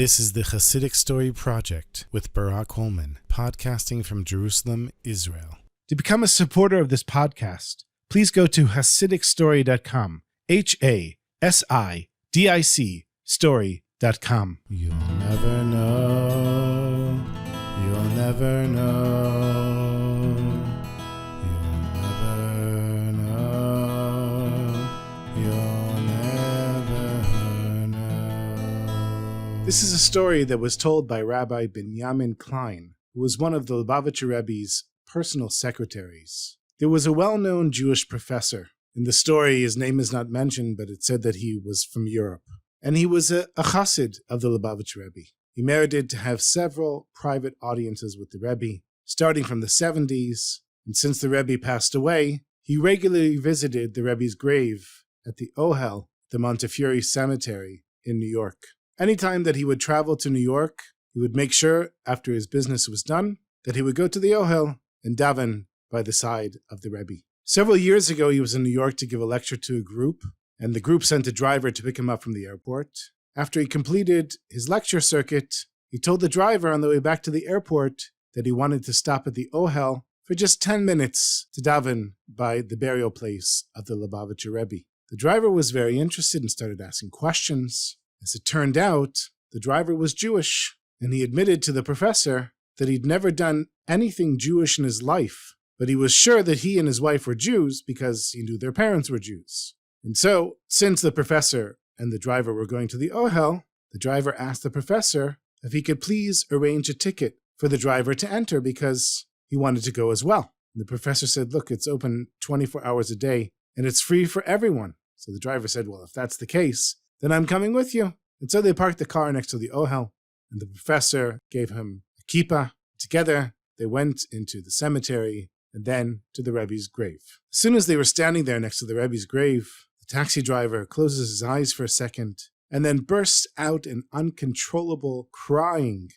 This is the Chassidic Story Project with Barak Hullman, podcasting from Jerusalem, Israel. To become a supporter of this podcast, please go to HasidicStory.com, HASIDIC story.com. You'll never know, you'll never know, you'll never know, you'll never know. This is a story that was told by Rabbi Binyamin Klein, who was one of the Lubavitcher Rebbe's personal secretaries. There was a well-known Jewish professor. In the story, his name is not mentioned, but it said that he was from Europe. And he was a Chassid of the Lubavitcher Rebbe. He merited to have several private audiences with the Rebbe, starting from the 70s. And since the Rebbe passed away, he regularly visited the Rebbe's grave at the Ohel, the Montefiore Cemetery in New York. Anytime that he would travel to New York, he would make sure, after his business was done, that he would go to the Ohel and daven by the side of the Rebbe. Several years ago, he was in New York to give a lecture to a group, and the group sent a driver to pick him up from the airport. After he completed his lecture circuit, he told the driver on the way back to the airport that he wanted to stop at the Ohel for just 10 minutes to daven by the burial place of the Lubavitcher Rebbe. The driver was very interested and started asking questions. As it turned out, the driver was Jewish, and he admitted to the professor that he'd never done anything Jewish in his life, but he was sure that he and his wife were Jews because he knew their parents were Jews. And so, since the professor and the driver were going to the Ohel, the driver asked the professor if he could please arrange a ticket for the driver to enter because he wanted to go as well. And the professor said, look, it's open 24 hours a day and it's free for everyone. So the driver said, well, if that's the case, then I'm coming with you. And so they parked the car next to the Ohel, and the professor gave him a kippah. Together, they went into the cemetery and then to the Rebbe's grave. As soon as they were standing there next to the Rebbe's grave, the taxi driver closes his eyes for a second and then bursts out in uncontrollable crying.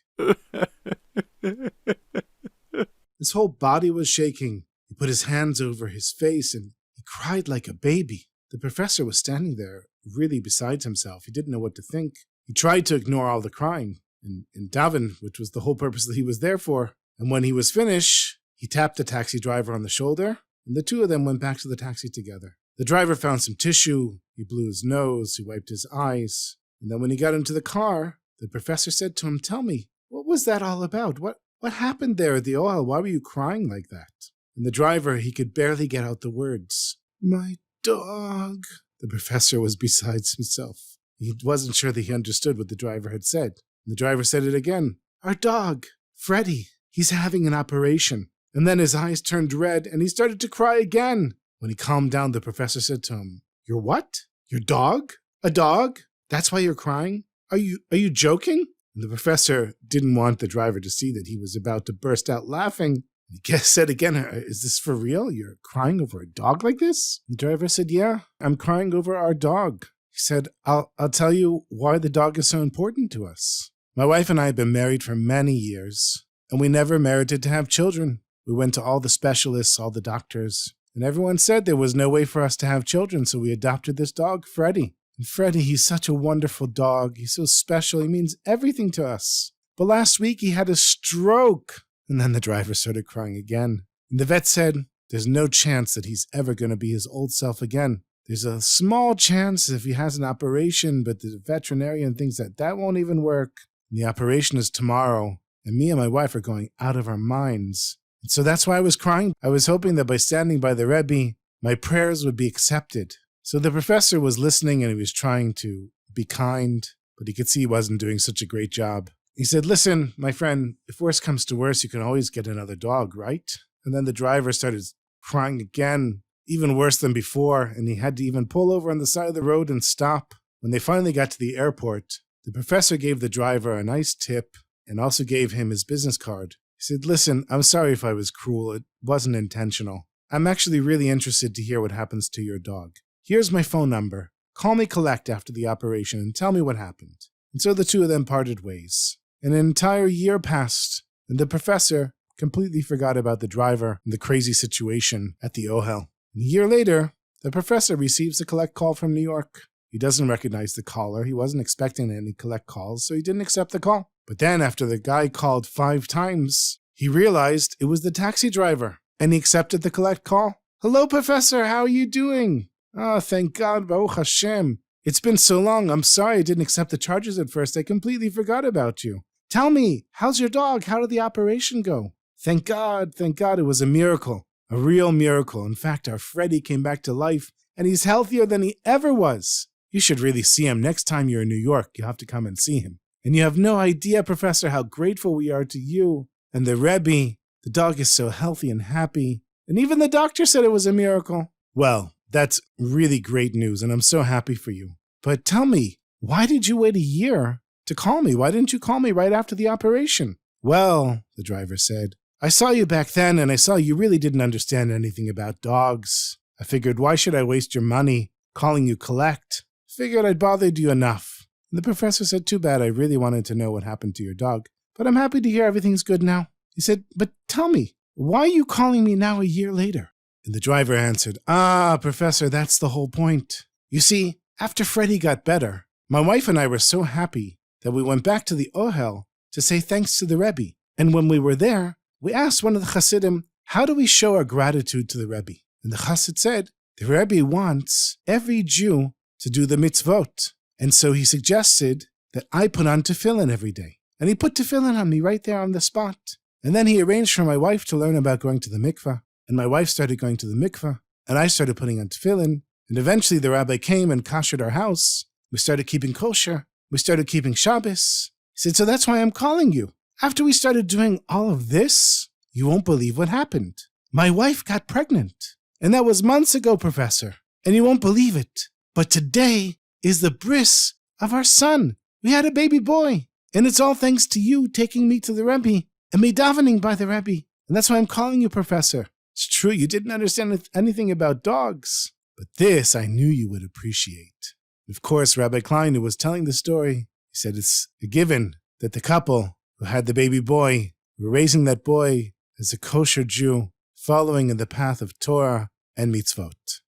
His whole body was shaking. He put his hands over his face and he cried like a baby. The professor was standing there, really beside himself. He didn't know what to think. He tried to ignore all the crying and daven, which was the whole purpose that he was there for. And when he was finished, he tapped the taxi driver on the shoulder, and the two of them went back to the taxi together. The driver found some tissue, he blew his nose, he wiped his eyes, and then when he got into the car, the professor said to him, tell me, what was that all about? What happened there at the Ohel? Why were you crying like that? And the driver, he could barely get out the words, my dog. The professor was beside himself. He wasn't sure that he understood what the driver had said. And the driver said it again, our dog, Freddy, he's having an operation. And then his eyes turned red, and he started to cry again. When he calmed down, the professor said to him, your what? Your dog? A dog? That's why you're crying? Are you joking? And the professor didn't want the driver to see that he was about to burst out laughing. He said again, is this for real? You're crying over a dog like this? The driver said, yeah, I'm crying over our dog. He said, I'll tell you why the dog is so important to us. My wife and I have been married for many years, and we never merited to have children. We went to all the specialists, all the doctors, and everyone said there was no way for us to have children, so we adopted this dog, Freddy. And Freddy, he's such a wonderful dog. He's so special. He means everything to us. But last week he had a stroke. And then the driver started crying again. And the vet said, there's no chance that he's ever going to be his old self again. There's a small chance if he has an operation, but the veterinarian thinks that won't even work. And the operation is tomorrow, and me and my wife are going out of our minds. And so that's why I was crying. I was hoping that by standing by the Rebbe, my prayers would be accepted. So the professor was listening and he was trying to be kind, but he could see he wasn't doing such a great job. He said, listen, my friend, if worse comes to worse, you can always get another dog, right? And then the driver started crying again, even worse than before, and he had to even pull over on the side of the road and stop. When they finally got to the airport, the professor gave the driver a nice tip and also gave him his business card. He said, listen, I'm sorry if I was cruel. It wasn't intentional. I'm actually really interested to hear what happens to your dog. Here's my phone number. Call me collect after the operation and tell me what happened. And so the two of them parted ways. An entire year passed, and the professor completely forgot about the driver and the crazy situation at the Ohel. And a year later, the professor receives a collect call from New York. He doesn't recognize the caller. He wasn't expecting any collect calls, so he didn't accept the call. But then after the guy called 5 times, he realized it was the taxi driver, and he accepted the collect call. "Hello, Professor. How are you doing?" "Oh, thank God, Baruch Hashem. It's been so long. I'm sorry I didn't accept the charges at first. I completely forgot about you. Tell me, how's your dog? How did the operation go?" Thank God, it was a miracle. A real miracle. In fact, our Freddy came back to life, and he's healthier than he ever was. You should really see him. Next time you're in New York, you'll have to come and see him. And you have no idea, Professor, how grateful we are to you and the Rebbe. The dog is so healthy and happy. And even the doctor said it was a miracle. Well, that's really great news, and I'm so happy for you. But tell me, why did you wait a year to call me? Why didn't you call me right after the operation? "Well," the driver said, "I saw you back then, and I saw you really didn't understand anything about dogs. I figured, why should I waste your money calling you collect? Figured I'd bothered you enough." And the professor said, "Too bad, I really wanted to know what happened to your dog. But I'm happy to hear everything's good now." He said, "But tell me, why are you calling me now a year later?" And the driver answered, "Professor, that's the whole point. You see, after Freddy got better, my wife and I were so happy that we went back to the Ohel to say thanks to the Rebbe. And when we were there, we asked one of the Chassidim, how do we show our gratitude to the Rebbe? And the Chassid said, the Rebbe wants every Jew to do the mitzvot. And so he suggested that I put on tefillin every day. And he put tefillin on me right there on the spot. And then he arranged for my wife to learn about going to the mikveh. And my wife started going to the mikveh. And I started putting on tefillin. And eventually the rabbi came and kashered our house. We started keeping kosher. We started keeping Shabbos. He said, so that's why I'm calling you. After we started doing all of this, you won't believe what happened. My wife got pregnant. And that was months ago, Professor. And you won't believe it. But today is the bris of our son. We had a baby boy. And it's all thanks to you taking me to the Rebbe and me davening by the Rebbe. And that's why I'm calling you, Professor. It's true, you didn't understand anything about dogs. But this I knew you would appreciate. Of course, Rabbi Klein, who was telling the story, he said it's a given that the couple who had the baby boy were raising that boy as a kosher Jew, following in the path of Torah and mitzvot.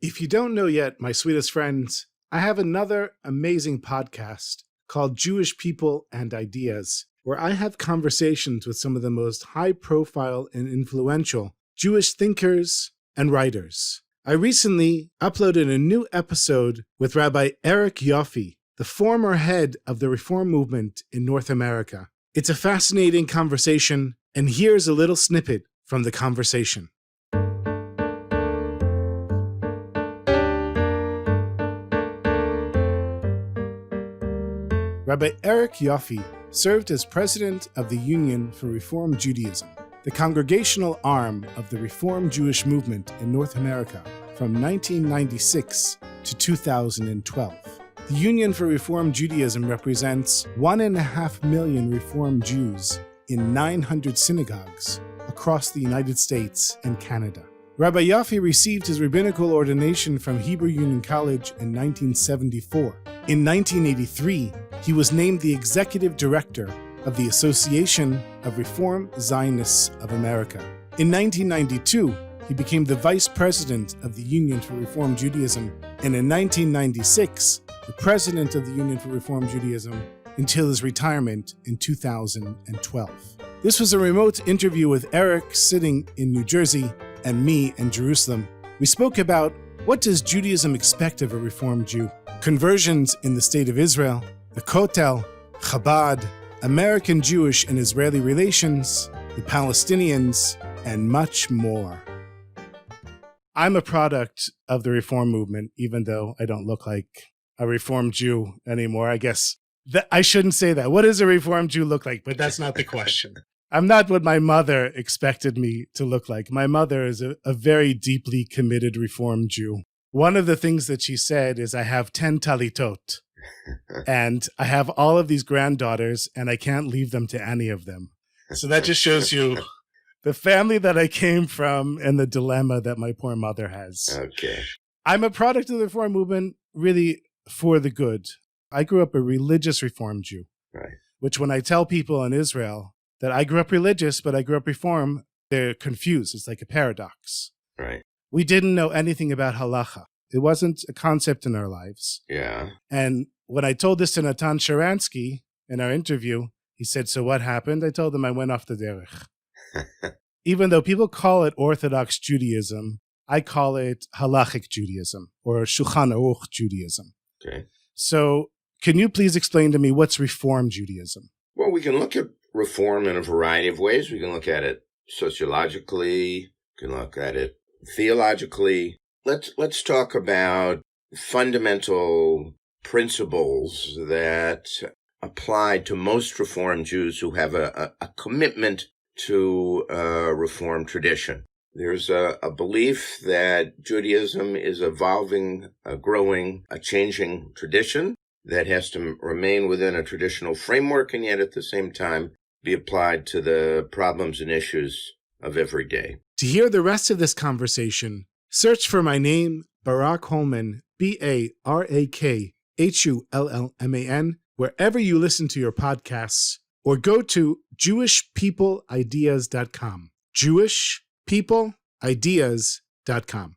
If you don't know yet, my sweetest friends, I have another amazing podcast called Jewish People and Ideas, where I have conversations with some of the most high-profile and influential Jewish thinkers and writers. I recently uploaded a new episode with Rabbi Eric Yoffe, the former head of the Reform movement in North America. It's a fascinating conversation, and here's a little snippet from the conversation. Rabbi Eric Yoffe served as president of the Union for Reform Judaism, the congregational arm of the Reform Jewish movement in North America from 1996 to 2012. The Union for Reform Judaism represents 1.5 million Reform Jews in 900 synagogues across the United States and Canada. Rabbi Yoffe received his rabbinical ordination from Hebrew Union College in 1974. In 1983, he was named the executive director of the Association of Reform Zionists of America. In 1992, he became the vice president of the Union for Reform Judaism, and in 1996, the president of the Union for Reform Judaism until his retirement in 2012. This was a remote interview with Eric sitting in New Jersey and me in Jerusalem. We spoke about what does Judaism expect of a Reform Jew, conversions in the state of Israel, the Kotel, Chabad, American Jewish and Israeli relations, the Palestinians, and much more. I'm a product of the Reform movement, even though I don't look like a Reformed Jew anymore. I guess I shouldn't say that. What does a Reformed Jew look like? But that's not the question. I'm not what my mother expected me to look like. My mother is a very deeply committed Reformed Jew. One of the things that she said is, I have 10 talitot, and I have all of these granddaughters, and I can't leave them to any of them. So that just shows you the family that I came from and the dilemma that my poor mother has. Okay. I'm a product of the Reform movement, really for the good. I grew up a religious Reform Jew, Right. which when I tell people in Israel that I grew up religious, but I grew up Reform, they're confused. It's like a paradox. Right. We didn't know anything about halacha. It wasn't a concept in our lives. Yeah. And when I told this to Natan Sharansky in our interview, he said, so what happened? I told him I went off the derech. Even though people call it Orthodox Judaism, I call it halachic Judaism or Shulchan Aruch Judaism. Okay. So can you please explain to me what's Reform Judaism? Well, we can look at reform in a variety of ways. We can look at it sociologically. We can look at it theologically. Let's talk about fundamental principles that apply to most Reform Jews who have a commitment to Reform tradition. There's a belief that Judaism is evolving, a growing, a changing tradition that has to remain within a traditional framework and yet at the same time be applied to the problems and issues of every day. To hear the rest of this conversation, search for my name, Barak Hullman, BarakHullman, wherever you listen to your podcasts, or go to jewishpeopleideas.com. jewishpeopleideas.com.